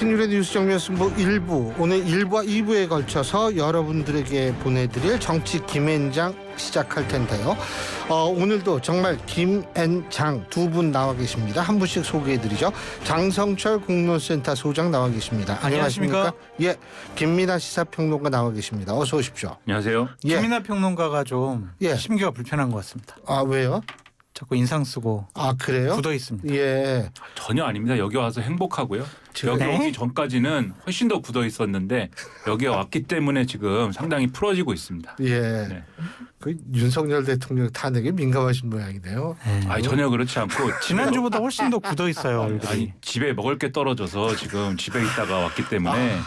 신율의 뉴스 정면 승부 1부, 오늘 1부와 2부에 걸쳐서 여러분들에게 보내드릴 정치 김앤장 시작할 텐데요. 오늘도 정말 김앤장 두 분 나와 계십니다. 한 분씩 소개해드리죠. 장성철 공론센터 소장 나와 계십니다. 안녕하십니까? 예, 김민하 시사평론가 나와 계십니다. 어서 오십시오. 안녕하세요. 예. 김민하 평론가가 좀 예. 심기가 불편한 것 같습니다. 아, 왜요? 자꾸 인상 쓰고 그래요? 굳어 있습니다. 예. 전혀 아닙니다. 여기 와서 행복하고요. 여기 네? 오기 전까지는 훨씬 더 굳어 있었는데 여기에 왔기 때문에 지금 상당히 풀어지고 있습니다. 예. 네. 그 윤석열 대통령 탄핵에 민감하신 모양이네요. 네. 전혀 그렇지 않고 지난주보다 훨씬 더 굳어 있어요. 얼굴이. 집에 먹을 게 떨어져서 지금 집에 있다가 왔기 때문에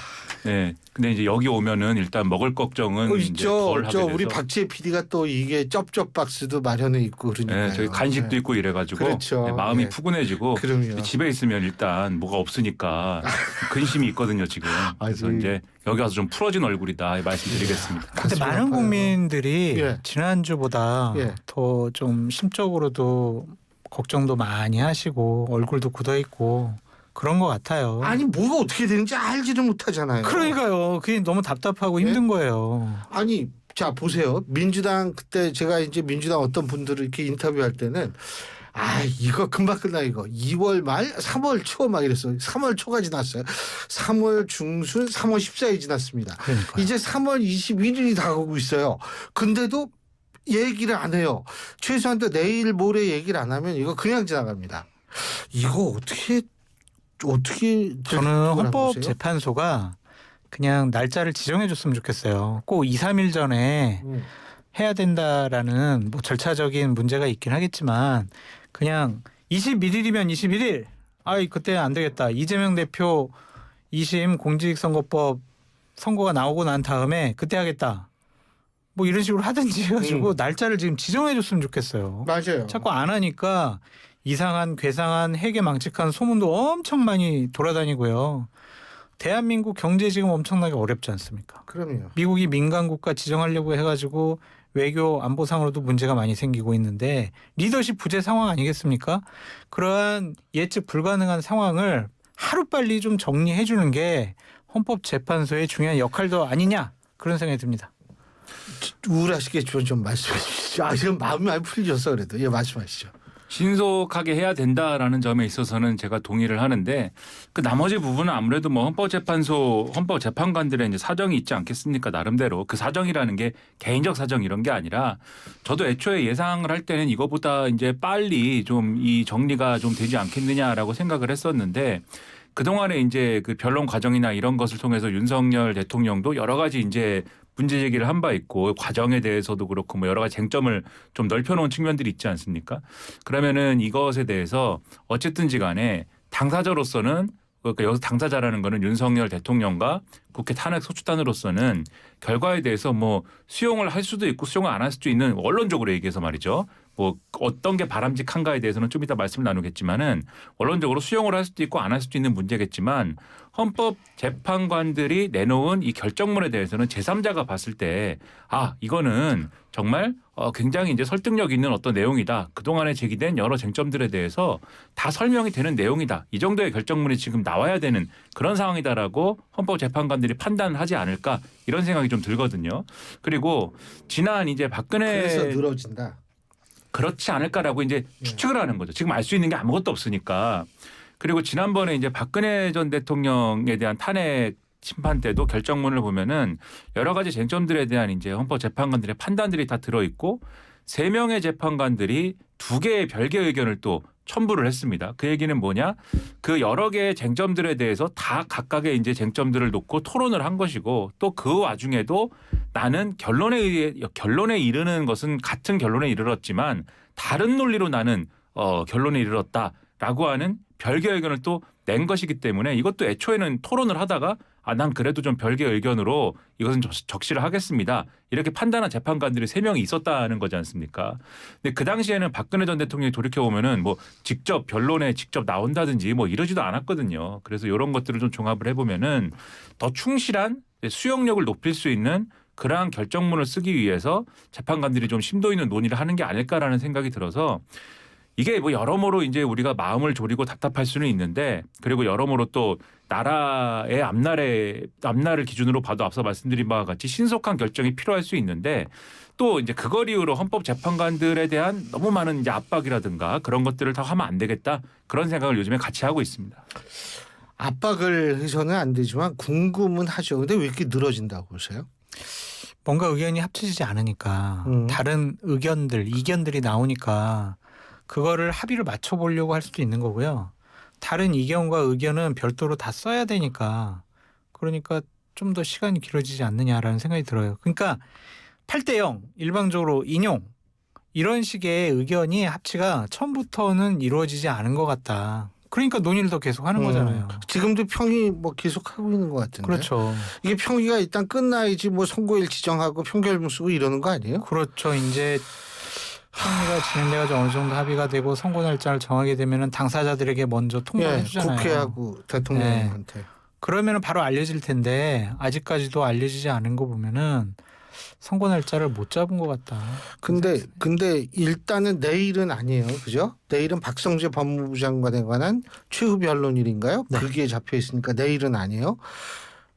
네. 근데 이제 여기 오면은 일단 먹을 걱정은 이제 있죠. 덜 하게 돼서. 우리 박지혜 PD가 또 이게 쩝쩝 박스도 마련해 있고 그러니까요. 네, 저희 간식도 네. 있고 이래가지고 그렇죠. 네, 마음이 네. 푸근해지고 그럼요. 집에 있으면 일단 뭐가 없으니까 근심이 있거든요 지금. 그래서 이제 여기 와서 좀 풀어진 얼굴이다 말씀드리겠습니다. 근데 많은 국민들이 예. 지난주보다 예. 더 좀 심적으로도 걱정도 많이 하시고 얼굴도 굳어 있고 그런 것 같아요. 아니 뭐가 어떻게 되는지 알지를 못하잖아요. 그러니까요. 그게 너무 답답하고 예? 힘든 거예요. 아니 자 보세요. 민주당 그때 제가 이제 민주당 어떤 분들을 이렇게 인터뷰할 때는 이거 금방 끝나 이거 2월 말 3월 초 막 이랬어요. 3월 초가 지났어요. 3월 중순 3월 14일 지났습니다. 그러니까요. 이제 3월 21일이 다가오고 있어요. 근데도 얘기를 안 해요. 최소한도 내일 모레 얘기를 안 하면 이거 그냥 지나갑니다. 이거 어떻게 저는 헌법재판소가 그냥 날짜를 지정해 줬으면 좋겠어요. 꼭 2, 3일 전에 해야 된다라는 뭐 절차적인 문제가 있긴 하겠지만 그냥 21일이면 21일. 그때 안 되겠다. 이재명 대표 2심 공직선거법 선고가 나오고 난 다음에 그때 하겠다. 뭐 이런 식으로 하든지 해가지고 날짜를 지금 지정해 줬으면 좋겠어요. 맞아요. 자꾸 안 하니까 이상한 괴상한 해괴망측한 소문도 엄청 많이 돌아다니고요. 대한민국 경제 지금 엄청나게 어렵지 않습니까? 그럼요. 미국이 민간국가 지정하려고 해가지고 외교 안보상으로도 문제가 많이 생기고 있는데 리더십 부재 상황 아니겠습니까? 그러한 예측 불가능한 상황을 하루빨리 좀 정리해 주는 게 헌법재판소의 중요한 역할도 아니냐 그런 생각이 듭니다. 우울하시겠지만 좀 말씀해 주시죠. 지금 마음이 많이 풀리셨어 그래도. 예, 말씀하시죠. 신속하게 해야 된다라는 점에 있어서는 제가 동의를 하는데 그 나머지 부분은 아무래도 뭐 헌법재판관들의 이제 사정이 있지 않겠습니까? 나름대로 그 사정이라는 게 개인적 사정 이런 게 아니라 저도 애초에 예상을 할 때는 이거보다 이제 빨리 좀 이 정리가 좀 되지 않겠느냐라고 생각을 했었는데 그동안에 이제 그 변론 과정이나 이런 것을 통해서 윤석열 대통령도 여러 가지 이제 문제 제기를 한 바 있고 과정에 대해서도 그렇고 뭐 여러 가지 쟁점을 좀 넓혀놓은 측면들이 있지 않습니까? 그러면은 이것에 대해서 어쨌든지 간에 당사자로서는 그러니까 여기서 당사자라는 거는 윤석열 대통령과 국회 탄핵 소추단으로서는 결과에 대해서 뭐 수용을 할 수도 있고 수용을 안 할 수도 있는 원론적으로 얘기해서 말이죠. 뭐 어떤 게 바람직한가에 대해서는 좀 이따 말씀을 나누겠지만은 원론적으로 수용을 할 수도 있고 안 할 수도 있는 문제겠지만 헌법재판관들이 내놓은 이 결정문에 대해서는 제3자가 봤을 때 이거는 정말 굉장히 이제 설득력 있는 어떤 내용이다. 그동안에 제기된 여러 쟁점들에 대해서 다 설명이 되는 내용이다. 이 정도의 결정문이 지금 나와야 되는 그런 상황이다라고 헌법재판관들이 판단을 하지 않을까 이런 생각이 좀 들거든요. 그리고 지난 이제 박근혜 그래서 늘어진다. 그렇지 않을까라고 이제 추측을 하는 거죠. 지금 알 수 있는 게 아무것도 없으니까. 그리고 지난번에 이제 박근혜 전 대통령에 대한 탄핵 심판 때도 결정문을 보면은 여러 가지 쟁점들에 대한 이제 헌법재판관들의 판단들이 다 들어있고 3명의 재판관들이 2개의 별개 의견을 또 첨부를 했습니다. 그 얘기는 뭐냐? 그 여러 개의 쟁점들에 대해서 다 각각의 이제 쟁점들을 놓고 토론을 한 것이고 또 그 와중에도 나는 결론에 이르는 것은 같은 결론에 이르렀지만 다른 논리로 나는 결론에 이르렀다라고 하는 별개 의견을 또 낸 것이기 때문에 이것도 애초에는 토론을 하다가 난 그래도 좀 별개 의견으로 이것은 적시를 하겠습니다. 이렇게 판단한 재판관들이 3명이 있었다는 거지 않습니까? 근데 그 당시에는 박근혜 전 대통령이 돌이켜보면은 뭐 직접 변론에 직접 나온다든지 뭐 이러지도 않았거든요. 그래서 이런 것들을 좀 종합을 해보면은 더 충실한 수용력을 높일 수 있는 그러한 결정문을 쓰기 위해서 재판관들이 좀 심도 있는 논의를 하는 게 아닐까라는 생각이 들어서 이게 뭐 여러모로 이제 우리가 마음을 졸이고 답답할 수는 있는데 그리고 여러모로 또 나라의 앞날을 기준으로 봐도 앞서 말씀드린 바와 같이 신속한 결정이 필요할 수 있는데 또 이제 그걸 이유로 헌법재판관들에 대한 너무 많은 이제 압박이라든가 그런 것들을 다 하면 안 되겠다 그런 생각을 요즘에 같이 하고 있습니다. 압박을 해서는 안 되지만 궁금은 하죠. 근데 왜 이렇게 늘어진다고 보세요? 뭔가 의견이 합쳐지지 않으니까 다른 이견들이 나오니까 그거를 합의를 맞춰보려고 할 수도 있는 거고요. 다른 이견과 의견은 별도로 다 써야 되니까 그러니까 좀 더 시간이 길어지지 않느냐라는 생각이 들어요. 그러니까 8대0 일방적으로 인용 이런 식의 의견이 합치가 처음부터는 이루어지지 않은 것 같다. 그러니까 논의를 더 계속하는 거잖아요. 지금도 평의 뭐 계속하고 있는 것 같은데. 그렇죠. 이게 평의가 일단 끝나야지 뭐 선고일 지정하고 평결문 쓰고 이러는 거 아니에요? 그렇죠. 이제 평의가 진행돼가지고 어느 정도 합의가 되고 선고 날짜를 정하게 되면은 당사자들에게 먼저 통보해 예, 주잖아요. 국회하고 대통령한테. 그러면은 바로 알려질 텐데 아직까지도 알려지지 않은 거 보면은 선고 날짜를 못 잡은 것 같다. 근데 일단은 내일은 아니에요, 그죠? 내일은 박성재 법무부 장관에 관한 최후 변론일인가요? 네. 그게 잡혀 있으니까 내일은 아니에요.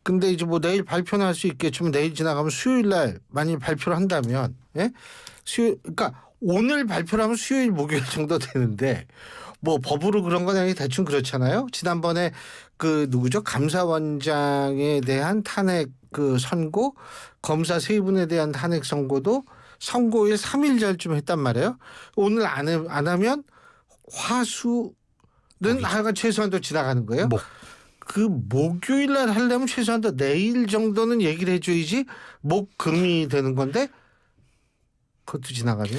근데 이제 뭐 내일 발표는 할 수 있겠지만 내일 지나가면 수요일 날 만일 발표를 한다면, 예? 그러니까 오늘 발표를 하면 수요일 목요일 정도 되는데 뭐 법으로 그런 건 아니 대충 그렇잖아요. 지난번에 그 누구죠? 감사원장에 대한 탄핵 그 선고, 검사 세 분에 대한 탄핵 선고도 선고일 3일 전쯤 했단 말이에요. 오늘 안 하면 화수는 하여간 최소한도 지나가는 거예요. 그 목요일 날 하려면 최소한도 내일 정도는 얘기를 해줘야지 목금이 되는 건데 그것도 지나가면.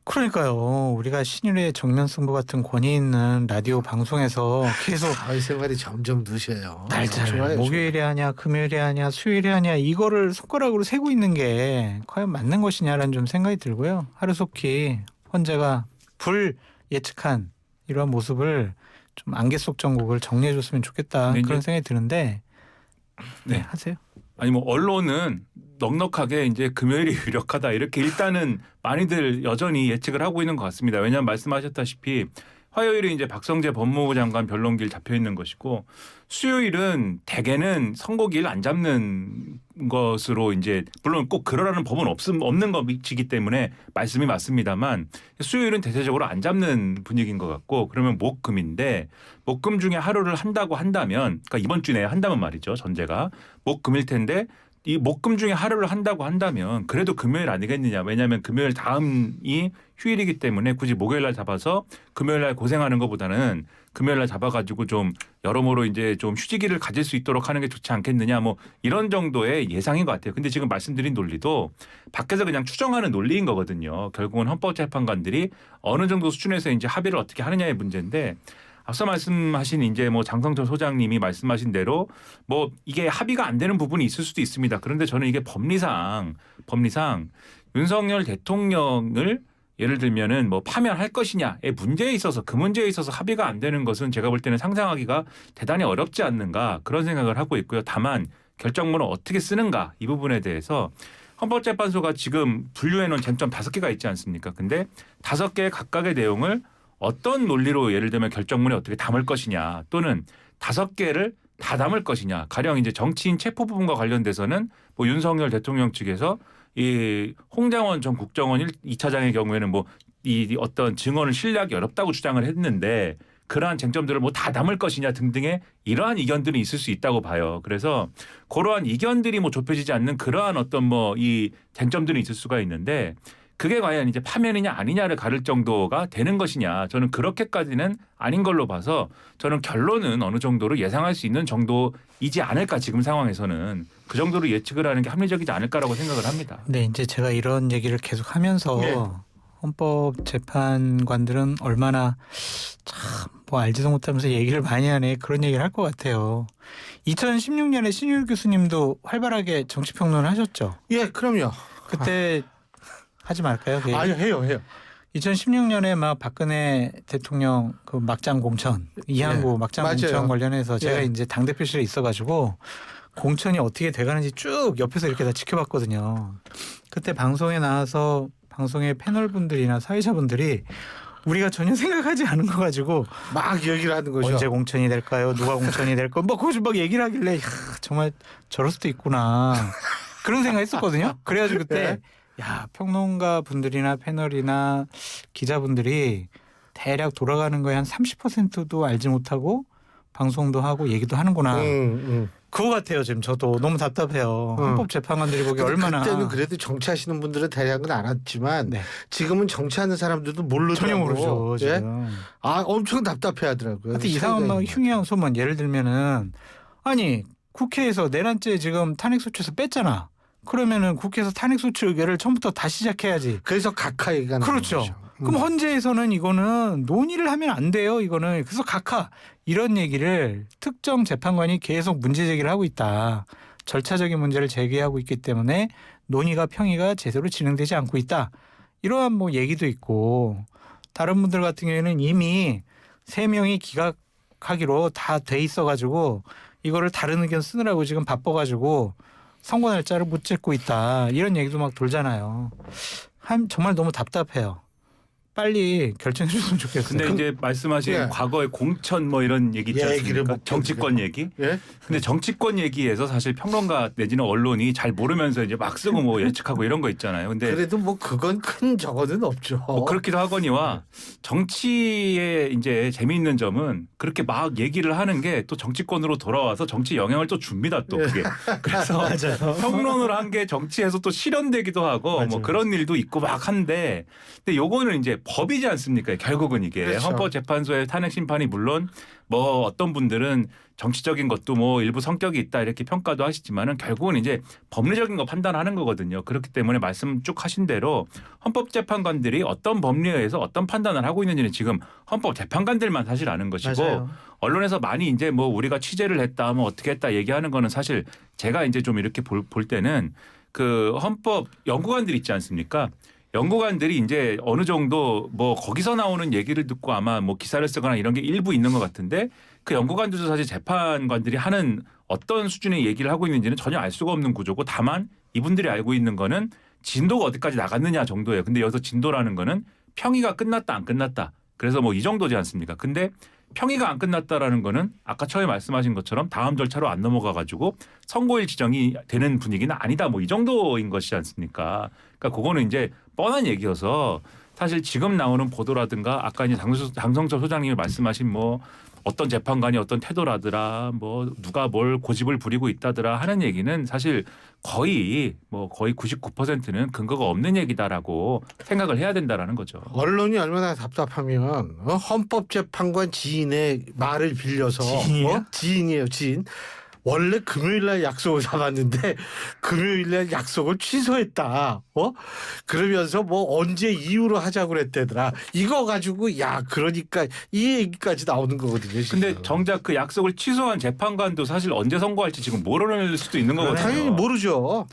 그러니까요. 우리가 신율의 정면승부 같은 권위 있는 라디오 방송에서 계속 사회생활이 점점 늦어요. 날짜를 목요일에 하냐 금요일에 하냐 수요일에 하냐 이거를 손가락으로 세고 있는 게 과연 맞는 것이냐라는 좀 생각이 들고요. 하루속히 헌재가 불 예측한 이러한 모습을 좀 안개 속 정국을 정리해 줬으면 좋겠다 그런 생각이 드는데 네 하세요. 아니 뭐 언론은 넉넉하게 이제 금요일이 유력하다 이렇게 일단은 많이들 여전히 예측을 하고 있는 것 같습니다. 왜냐하면 말씀하셨다시피 화요일에 이제 박성재 법무부 장관 변론기일 잡혀 있는 것이고 수요일은 대개는 선고기일 안 잡는 것으로 이제 물론 꼭 그러라는 법은 없는 것이기 때문에 말씀이 맞습니다만 수요일은 대체적으로 안 잡는 분위기인 것 같고 그러면 목금인데 목금 중에 하루를 한다고 한다면 그러니까 이번 주 내에 한다면 말이죠. 전제가 목금일 텐데 이 목금 중에 하루를 한다고 한다면 그래도 금요일 아니겠느냐. 왜냐하면 금요일 다음이 휴일이기 때문에 굳이 목요일 날 잡아서 금요일 날 고생하는 것보다는 금요일 날 잡아가지고 좀 여러모로 이제 좀 휴지기를 가질 수 있도록 하는 게 좋지 않겠느냐. 뭐 이런 정도의 예상인 것 같아요. 근데 지금 말씀드린 논리도 밖에서 그냥 추정하는 논리인 거거든요. 결국은 헌법재판관들이 어느 정도 수준에서 이제 합의를 어떻게 하느냐의 문제인데 앞서 말씀하신 이제 뭐 장성철 소장님이 말씀하신 대로 뭐 이게 합의가 안 되는 부분이 있을 수도 있습니다. 그런데 저는 이게 법리상 윤석열 대통령을 예를 들면은 뭐 파면할 것이냐의 문제에 있어서 그 문제에 있어서 합의가 안 되는 것은 제가 볼 때는 상상하기가 대단히 어렵지 않는가 그런 생각을 하고 있고요. 다만 결정문을 어떻게 쓰는가 이 부분에 대해서 헌법재판소가 지금 분류해 놓은 쟁점 5개가 있지 않습니까? 근데 5개 각각의 내용을 어떤 논리로 예를 들면 결정문에 어떻게 담을 것이냐 또는 5개를 다 담을 것이냐 가령 이제 정치인 체포 부분과 관련돼서는 뭐 윤석열 대통령 측에서 이 홍장원 전 국정원 2차장의 경우에는 뭐 이 어떤 증언을 신뢰하기 어렵다고 주장을 했는데 그러한 쟁점들을 뭐 다 담을 것이냐 등등의 이러한 이견들이 있을 수 있다고 봐요. 그래서 그러한 이견들이 뭐 좁혀지지 않는 그러한 어떤 뭐 이 쟁점들이 있을 수가 있는데 그게 과연 이제 파면이냐 아니냐를 가를 정도가 되는 것이냐 저는 그렇게까지는 아닌 걸로 봐서 저는 결론은 어느 정도로 예상할 수 있는 정도이지 않을까 지금 상황에서는 그 정도로 예측을 하는 게 합리적이지 않을까라고 생각을 합니다. 네, 이제 제가 이런 얘기를 계속 하면서 네. 헌법재판관들은 얼마나 참 뭐 알지도 못하면서 얘기를 많이 하네 그런 얘기를 할 것 같아요. 2016년에 신율 교수님도 활발하게 정치평론을 하셨죠. 예, 그럼요. 그때 하지 말까요? 그 얘기? 아니 해요. 2016년에 막 박근혜 대통령 그 막장 공천 이항구 막장 맞아요. 공천 관련해서 제가 예. 이제 당 대표실에 있어가지고 공천이 어떻게 돼가는지 쭉 옆에서 이렇게 다 지켜봤거든요. 그때 방송에 나와서 방송의 패널 분들이나 사회자분들이 우리가 전혀 생각하지 않은 거 가지고 막 얘기를 하는 거죠. 언제 공천이 될까요? 누가 공천이 될까? 뭐 그거 막 얘기를 하길래 야, 정말 저럴 수도 있구나 그런 생각했었거든요. 그래가지고 그때 야 평론가 분들이나 패널이나 기자분들이 대략 돌아가는 거에 한 30%도 알지 못하고 방송도 하고 얘기도 하는구나. 그거 같아요. 지금 저도 너무 답답해요. 헌법재판관들이 보기 얼마나. 그때는 그래도 정치하시는 분들은 대략은 알았지만 네. 지금은 정치하는 사람들도 모르더라고. 전혀 모르죠. 예? 지금. 아 엄청 답답해하더라고요. 하여튼 이상한 막 흉흉한 소문 예를 들면은 아니 국회에서 내란죄 지금 탄핵소추에서 뺐잖아. 그러면은 국회에서 탄핵소추 의결을 처음부터 다시 시작해야지. 그래서 각하 얘기가 나오는 그렇죠. 거죠. 그럼 헌재에서는 이거는 논의를 하면 안 돼요. 이거는 그래서 각하 이런 얘기를 특정 재판관이 계속 문제 제기를 하고 있다. 절차적인 문제를 제기하고 있기 때문에 논의가 평의가 제대로 진행되지 않고 있다. 이러한 뭐 얘기도 있고 다른 분들 같은 경우에는 이미 3명이 기각하기로 다 돼 있어가지고 이거를 다른 의견 쓰느라고 지금 바빠가지고 선고 날짜를 못 잡고 있다. 이런 얘기도 막 돌잖아요. 정말 너무 답답해요. 빨리 결정해 줬으면 좋겠어요. 근데 이제 말씀하신 예. 과거의 공천 뭐 이런 얘기 있지 얘기를 않습니까? 못 정치권 얘기. 예? 근데 정치권 얘기에서 사실 평론가 내지는 언론이 잘 모르면서 이제 막 쓰고 뭐 예측하고 이런 거 있잖아요. 근데 그래도 뭐 그건 큰 저거는 없죠. 뭐 그렇기도 하거니와 정치의 이제 재미있는 점은 그렇게 막 얘기를 하는 게 또 정치권으로 돌아와서 정치 영향을 또 줍니다. 또 그게. 그래서 평론을 한 게 정치에서 또 실현되기도 하고 맞아요. 뭐 그런 일도 있고 막 한데 근데 요거는 이제 법이지 않습니까? 결국은 이게 그렇죠. 헌법재판소의 탄핵 심판이 물론 뭐 어떤 분들은 정치적인 것도 뭐 일부 성격이 있다 이렇게 평가도 하시지만은 결국은 이제 법리적인 거 판단하는 거거든요. 그렇기 때문에 말씀 쭉 하신 대로 헌법재판관들이 어떤 법리에 의해서 어떤 판단을 하고 있는지는 지금 헌법재판관들만 사실 아는 것이고 맞아요. 언론에서 많이 이제 뭐 우리가 취재를 했다 뭐 어떻게 했다 얘기하는 거는 사실 제가 이제 좀 이렇게 볼 때는 그 헌법 연구관들 있지 않습니까? 연구관들이 이제 어느 정도 뭐 거기서 나오는 얘기를 듣고 아마 뭐 기사를 쓰거나 이런 게 일부 있는 것 같은데 그 연구관들도 사실 재판관들이 하는 어떤 수준의 얘기를 하고 있는지는 전혀 알 수가 없는 구조고 다만 이분들이 알고 있는 거는 진도가 어디까지 나갔느냐 정도예요. 근데 여기서 진도라는 거는 평의가 끝났다 안 끝났다. 그래서 뭐 이 정도지 않습니까? 근데 평의가 안 끝났다라는 거는 아까 처음에 말씀하신 것처럼 다음 절차로 안 넘어가 가지고 선고일 지정이 되는 분위기는 아니다. 뭐 이 정도인 것이지 않습니까? 그러니까 그거는 이제 뻔한 얘기여서 사실 지금 나오는 보도라든가 아까 이제 장성철 소장님이 말씀하신 뭐 어떤 재판관이 어떤 태도라더라 뭐 누가 뭘 고집을 부리고 있다더라 하는 얘기는 사실 거의 99%는 근거가 없는 얘기다라고 생각을 해야 된다라는 거죠. 언론이 얼마나 답답하면 헌법재판관 지인의 말을 빌려서 지인이야? 지인이에요, 지인. 원래 금요일날 약속을 잡았는데 금요일날 약속을 취소했다. 그러면서 뭐 언제 이후로 하자고 그랬대더라. 이거 가지고 야 그러니까 이 얘기까지 나오는 거거든요. 지금. 근데 정작 그 약속을 취소한 재판관도 사실 언제 선고할지 지금 모를 수도 있는 거거든요. 당연히 모르죠.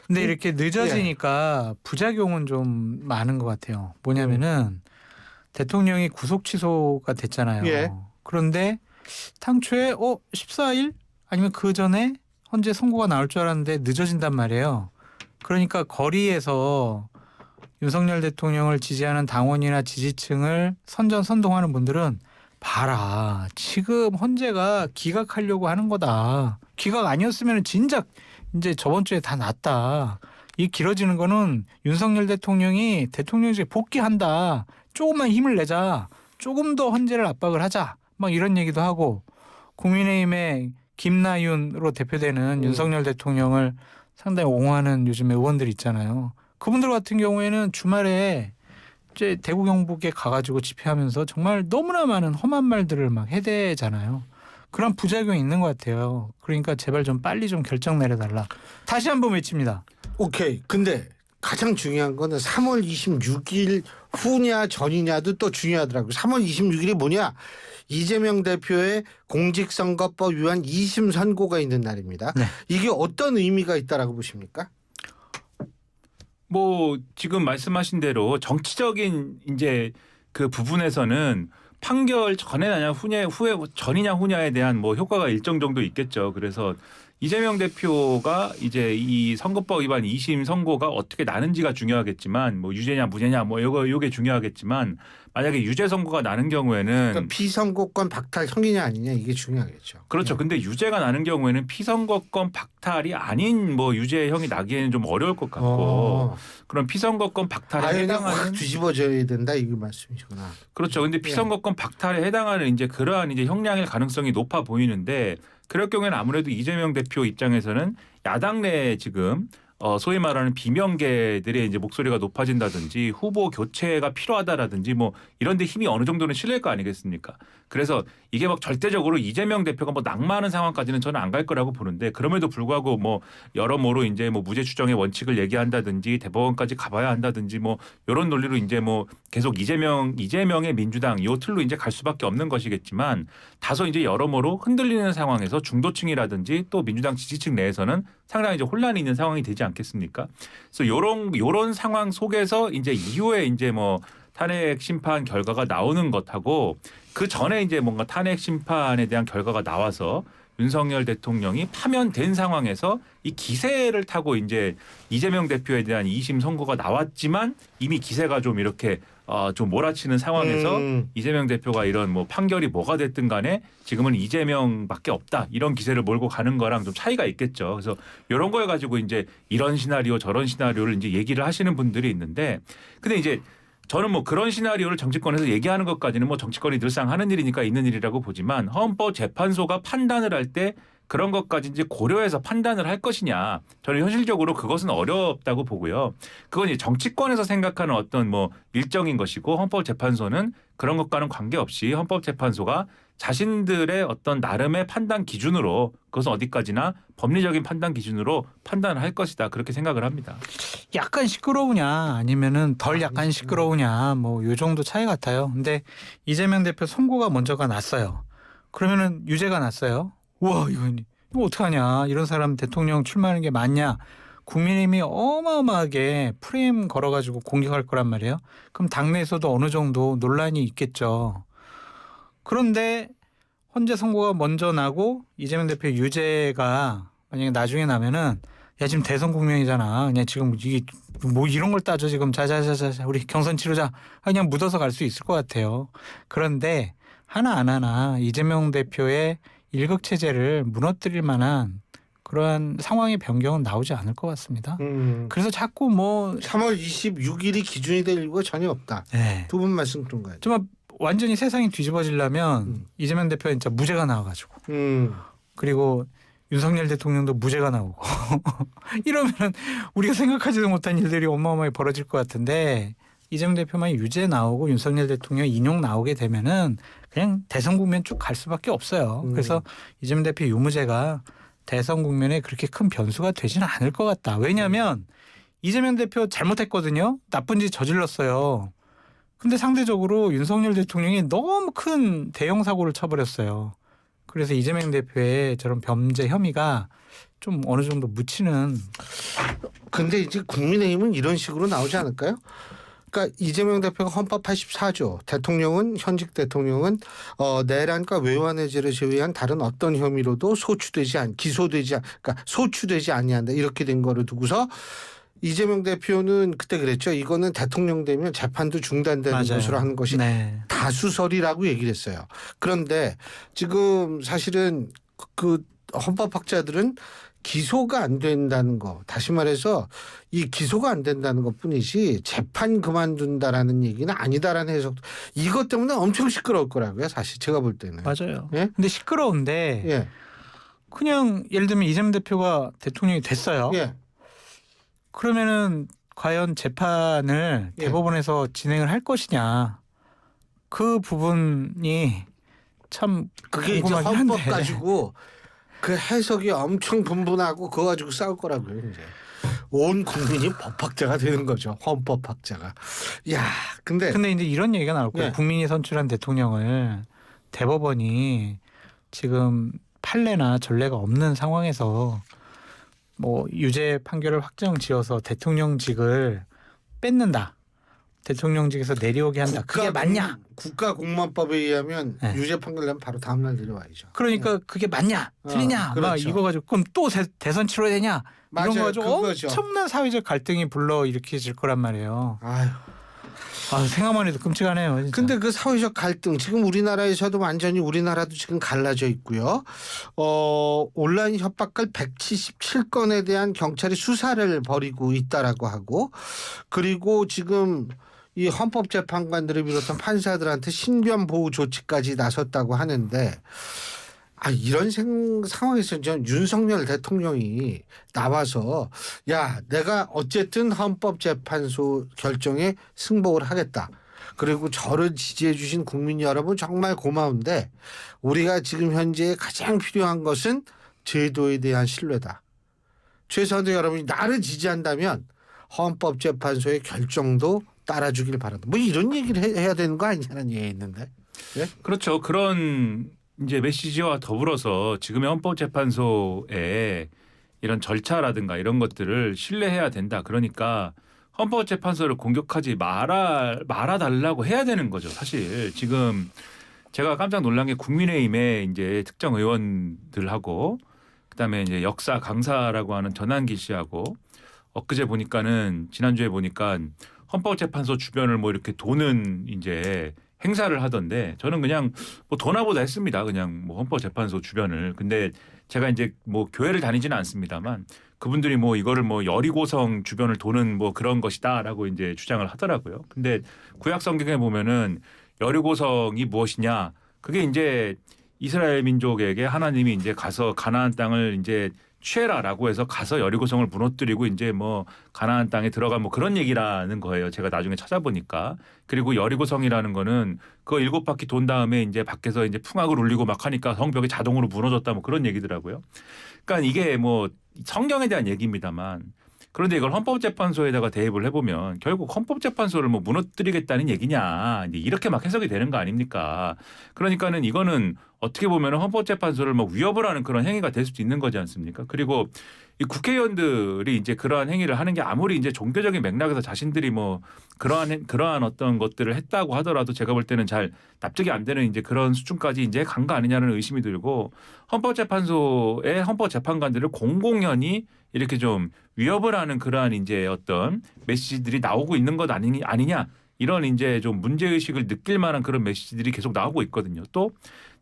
근데 이렇게 늦어지니까 부작용은 좀 많은 것 같아요. 뭐냐면은 대통령이 구속 취소가 됐잖아요. 예. 그런데 당초에 14일 아니면 그 전에 헌재 선고가 나올 줄 알았는데 늦어진단 말이에요. 그러니까 거리에서 윤석열 대통령을 지지하는 당원이나 지지층을 선전선동하는 분들은 봐라. 지금 헌재가 기각하려고 하는 거다. 기각 아니었으면 진작 이제 저번 주에 다 났다. 이 길어지는 거는 윤석열 대통령이 대통령직에 복귀한다. 조금만 힘을 내자. 조금 더 헌재를 압박을 하자. 막 이런 얘기도 하고 국민의힘의 김나윤으로 대표되는 윤석열 대통령을 상당히 옹호하는 요즘에 의원들 있잖아요. 그분들 같은 경우에는 주말에 이제 대구 경북에 가가지고 집회하면서 정말 너무나 많은 험한 말들을 막 해대잖아요. 그런 부작용이 있는 것 같아요. 그러니까 제발 좀 빨리 좀 결정 내려달라. 다시 한번 외칩니다. 오케이. 근데 가장 중요한 거는 3월 26일 후냐 전이냐도 또 중요하더라고요. 3월 26일이 뭐냐? 이재명 대표의 공직선거법 위반 2심 선고가 있는 날입니다. 네. 이게 어떤 의미가 있다라고 보십니까? 뭐 지금 말씀하신 대로 정치적인 이제 그 부분에서는 판결 전에 나냐 후에 전이냐 후냐에 대한 뭐 효과가 일정 정도 있겠죠. 그래서 이재명 대표가 이제 이 선거법 위반 2심 선고가 어떻게 나는지가 중요하겠지만 뭐 유죄냐 무죄냐 뭐 요게 중요하겠지만 만약에 유죄 선고가 나는 경우에는 그러니까 피선거권 박탈형이냐 아니냐 이게 중요하겠죠. 그렇죠. 네. 근데 유죄가 나는 경우에는 피선거권 박탈이 아닌 뭐 유죄형이 나기에는 좀 어려울 것 같고 그런 피선거권 박탈에 아예 해당하는 확 뒤집어져야 된다 이 말씀이시구나. 그렇죠. 근데 피선거권 박탈에 해당하는 이제 그러한 이제 형량일 가능성이 높아 보이는데 그럴 경우에는 아무래도 이재명 대표 입장에서는 야당 내에 지금 소위 말하는 비명계들의 이제 목소리가 높아진다든지 후보 교체가 필요하다라든지 뭐 이런 데 힘이 어느 정도는 실릴 거 아니겠습니까? 그래서 이게 막 절대적으로 이재명 대표가 뭐 낙마하는 상황까지는 저는 안 갈 거라고 보는데 그럼에도 불구하고 뭐 여러모로 이제 뭐 무죄 추정의 원칙을 얘기한다든지 대법원까지 가봐야 한다든지 뭐 이런 논리로 이제 뭐 계속 이재명의 민주당 요 틀로 이제 갈 수밖에 없는 것이겠지만 다소 이제 여러모로 흔들리는 상황에서 중도층이라든지 또 민주당 지지층 내에서는 상당히 이제 혼란이 있는 상황이 되지 않겠습니까? 그래서 요런 상황 속에서 이제 이후에 이제 뭐 탄핵 심판 결과가 나오는 것하고 그 전에 이제 뭔가 탄핵 심판에 대한 결과가 나와서 윤석열 대통령이 파면된 상황에서 이 기세를 타고 이제 이재명 대표에 대한 2심 선고가 나왔지만 이미 기세가 좀 이렇게 좀 몰아치는 상황에서 이재명 대표가 이런 뭐 판결이 뭐가 됐든 간에 지금은 이재명밖에 없다 이런 기세를 몰고 가는 거랑 좀 차이가 있겠죠. 그래서 이런 거에 가지고 이제 이런 시나리오 저런 시나리오를 이제 얘기를 하시는 분들이 있는데 근데 이제 저는 뭐 그런 시나리오를 정치권에서 얘기하는 것까지는 뭐 정치권이 늘상 하는 일이니까 있는 일이라고 보지만 헌법재판소가 판단을 할 때 그런 것까지 이제 고려해서 판단을 할 것이냐 저는 현실적으로 그것은 어렵다고 보고요. 그건 이제 정치권에서 생각하는 어떤 뭐 일정인 것이고 헌법재판소는 그런 것과는 관계없이 헌법재판소가 자신들의 어떤 나름의 판단 기준으로 그것은 어디까지나 법리적인 판단 기준으로 판단을 할 것이다 그렇게 생각을 합니다. 약간 시끄러우냐 아니면은 덜 약간 시끄러우냐 뭐 요 정도 차이 같아요. 근데 이재명 대표 선고가 먼저가 났어요. 그러면은 유죄가 났어요. 우와 이거 어떡하냐 이런 사람 대통령 출마하는 게 맞냐. 국민의힘이 어마어마하게 프레임 걸어가지고 공격할 거란 말이에요. 그럼 당내에서도 어느 정도 논란이 있겠죠. 그런데 헌재 선고가 먼저 나고 이재명 대표 유죄가 만약에 나중에 나면은 야 지금 대선 국면이잖아. 그냥 지금 이게 뭐 이런 걸 따져 지금 자자자자 우리 경선 치르자. 그냥 묻어서 갈 수 있을 것 같아요. 그런데 하나 안 하나 이재명 대표의 일극 체제를 무너뜨릴 만한 그러한 상황의 변경은 나오지 않을 것 같습니다. 그래서 자꾸 뭐 3월 26일이 기준이 될 이유가 전혀 없다. 네. 두 분 말씀 그런가요? 정말 완전히 세상이 뒤집어지려면 이재명 대표가 진짜 무죄가 나와가지고 그리고 윤석열 대통령도 무죄가 나오고 이러면 우리가 생각하지도 못한 일들이 어마어마하게 벌어질 것 같은데 이재명 대표만 유죄 나오고 윤석열 대통령 인용 나오게 되면은 그냥 대선 국면 쭉 갈 수밖에 없어요. 그래서 이재명 대표 유무죄가 대선 국면에 그렇게 큰 변수가 되지는 않을 것 같다. 왜냐하면 이재명 대표 잘못했거든요. 나쁜 짓 저질렀어요. 근데 상대적으로 윤석열 대통령이 너무 큰 대형 사고를 쳐버렸어요. 그래서 이재명 대표의 저런 범죄 혐의가 좀 어느 정도 묻히는. 근데 이제 국민의힘은 이런 식으로 나오지 않을까요? 그러니까 이재명 대표가 헌법 84조 대통령은 현직 대통령은 내란과 외환해제를 제외한 다른 어떤 혐의로도 그러니까 소추되지 아니한다 이렇게 된 거를 두고서 이재명 대표는 그때 그랬죠. 이거는 대통령 되면 재판도 중단되는 맞아요. 것으로 하는 것이 네. 다수설이라고 얘기를 했어요. 그런데 지금 사실은 그 헌법학자들은 기소가 안 된다는 거, 다시 말해서 이 기소가 안 된다는 것뿐이지 재판 그만둔다라는 얘기는 아니다라는 해석. 이것 때문에 엄청 시끄러울 거라고요. 사실 제가 볼 때는. 맞아요. 예? 근데 시끄러운데 예. 그냥 예를 들면 이재명 대표가 대통령이 됐어요. 예. 그러면은 과연 재판을 예. 대법원에서 진행을 할 것이냐. 그 부분이 참 그게 이제 궁금하긴 헌법 한데. 가지고 그 해석이 엄청 분분하고 그거 가지고 싸울 거라고요. 이제 온 국민이 법학자가 되는 거죠. 헌법학자가. 야, 근데 이제 이런 얘기가 나올 거예요. 예. 국민이 선출한 대통령을 대법원이 지금 판례나 전례가 없는 상황에서 뭐 유죄 판결을 확정 지어서 대통령직을 뺏는다. 대통령직에서 내려오게 한다. 그게 맞냐? 국가공무원법에 의하면 네. 유죄 판결 나면 바로 다음 날 내려와야죠. 그러니까 그게 맞냐? 틀리냐? 막 그렇죠. 이거 가지고 그럼 또 대선 치러야 되냐? 맞아요. 이런 거 가지고 그거죠. 엄청난 사회적 갈등이 불러 일으켜질 거란 말이에요. 아유. 생각만 해도 끔찍하네요. 진짜. 근데 그 사회적 갈등 지금 우리나라에서도 완전히 우리나라도 지금 갈라져 있고요. 온라인 협박글 177건에 대한 경찰이 수사를 벌이고 있다라고 하고 그리고 지금 이 헌법재판관들을 비롯한 판사들한테 신변 보호 조치까지 나섰다고 하는데 이런 상황에서 전 윤석열 대통령이 나와서 야 내가 어쨌든 헌법재판소 결정에 승복을 하겠다. 그리고 저를 지지해 주신 국민 여러분 정말 고마운데 우리가 지금 현재 가장 필요한 것은 제도에 대한 신뢰다. 최소한도 여러분이 나를 지지한다면 헌법재판소의 결정도 따라주길 바란다. 뭐 이런 얘기를 해야 되는 거 아니냐는 얘기 있는데. 네? 그렇죠. 그런 이제 메시지와 더불어서 지금의 헌법재판소의 이런 절차라든가 이런 것들을 신뢰해야 된다. 그러니까 헌법재판소를 공격하지 말아달라고 해야 되는 거죠. 사실 지금 제가 깜짝 놀란 게 국민의힘의 이제 특정 의원들하고 그다음에 이제 역사 강사라고 하는 전한기 씨하고 엊그제 보니까는 지난주에 보니까 헌법재판소 주변을 뭐 이렇게 도는 이제 행사를 하던데 저는 그냥 뭐 도나보다 했습니다. 그냥 뭐 헌법재판소 주변을. 근데 제가 이제 뭐 교회를 다니지는 않습니다만 그분들이 뭐 이거를 뭐 여리고성 주변을 도는 뭐 그런 것이다라고 이제 주장을 하더라고요. 근데 구약 성경에 보면은 여리고성이 무엇이냐? 그게 이제 이스라엘 민족에게 하나님이 이제 가서 가나안 땅을 이제 취해라라고 해서 가서 여리고성을 무너뜨리고 이제 뭐 가나안 땅에 들어간 뭐 그런 얘기라는 거예요. 제가 나중에 찾아보니까. 그리고 여리고성이라는 거는 그거 7바퀴 돈 다음에 이제 밖에서 이제 풍악을 울리고 막 하니까 성벽이 자동으로 무너졌다 뭐 그런 얘기더라고요. 그러니까 이게 뭐 성경에 대한 얘기입니다만 그런데 이걸 헌법재판소에다가 대입을 해보면 결국 헌법재판소를 뭐 무너뜨리겠다는 얘기냐 이제 이렇게 막 해석이 되는 거 아닙니까? 그러니까는 이거는 어떻게 보면 헌법재판소를 뭐 위협을 하는 그런 행위가 될 수도 있는 거지 않습니까? 그리고 이 국회의원들이 이제 그러한 행위를 하는 게 아무리 이제 종교적인 맥락에서 자신들이 뭐 그러한 어떤 것들을 했다고 하더라도 제가 볼 때는 잘 납득이 안 되는 이제 그런 수준까지 이제 간 거 아니냐는 의심이 들고 헌법재판소의 헌법재판관들을 공공연히 이렇게 좀 위협을 하는 그러한 이제 어떤 메시지들이 나오고 있는 것 아니냐 이런 이제 좀 문제의식을 느낄 만한 그런 메시지들이 계속 나오고 있거든요. 또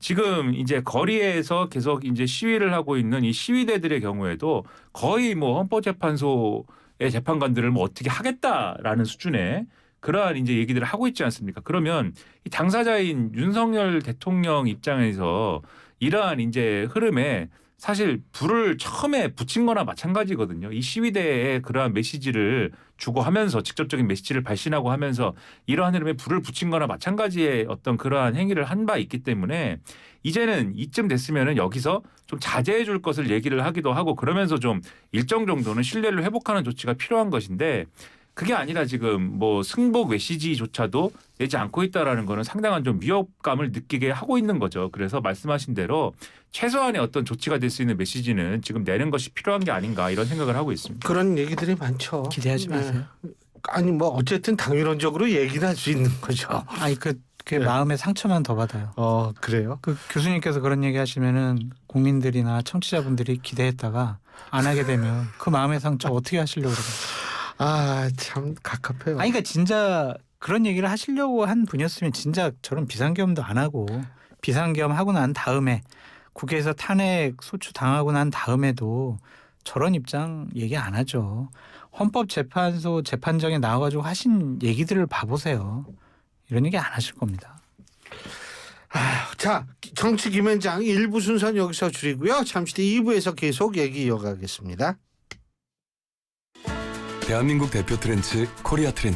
지금 이제 거리에서 계속 이제 시위를 하고 있는 이 시위대들의 경우에도 거의 뭐 헌법재판소의 재판관들을 뭐 어떻게 하겠다라는 수준의 그러한 이제 얘기들을 하고 있지 않습니까? 그러면 이 당사자인 윤석열 대통령 입장에서 이러한 이제 흐름에 사실 불을 처음에 붙인 거나 마찬가지거든요. 이 시위대에 그러한 메시지를 주고 하면서 직접적인 메시지를 발신하고 하면서 이러한 흐름에 불을 붙인 거나 마찬가지의 어떤 그러한 행위를 한 바 있기 때문에 이제는 이쯤 됐으면은 여기서 좀 자제해 줄 것을 얘기를 하기도 하고 그러면서 좀 일정 정도는 신뢰를 회복하는 조치가 필요한 것인데 그게 아니라 지금 뭐 승복 메시지조차도 내지 않고 있다라는 거는 상당한 좀 위협감을 느끼게 하고 있는 거죠. 그래서 말씀하신 대로 최소한의 어떤 조치가 될 수 있는 메시지는 지금 내는 것이 필요한 게 아닌가 이런 생각을 하고 있습니다. 그런 얘기들이 많죠. 기대하지 마세요. 아니 뭐 어쨌든 당위론적으로 얘기를 할 수 있는 거죠. 그게 마음의 상처만 더 받아요. 그래요? 그 교수님께서 그런 얘기 하시면은 국민들이나 청취자분들이 기대했다가 안 하게 되면 그 마음의 상처 어떻게 하시려고 그러세요? 참 갑갑해요. 그러니까 진짜 그런 얘기를 하시려고 한 분이었으면 진짜 저런 비상계엄도 안 하고 비상계엄 하고 난 다음에 국회에서 탄핵 소추 당하고 난 다음에도 저런 입장 얘기 안 하죠. 헌법재판소 재판정에 나와가지고 하신 얘기들을 봐보세요. 이런 얘기 안 하실 겁니다. 자, 정치 김현장 1부 순서는 여기서 줄이고요. 잠시 뒤 2부에서 계속 얘기 이어가겠습니다. 대한민국 대표 트렌치 코리아 트렌치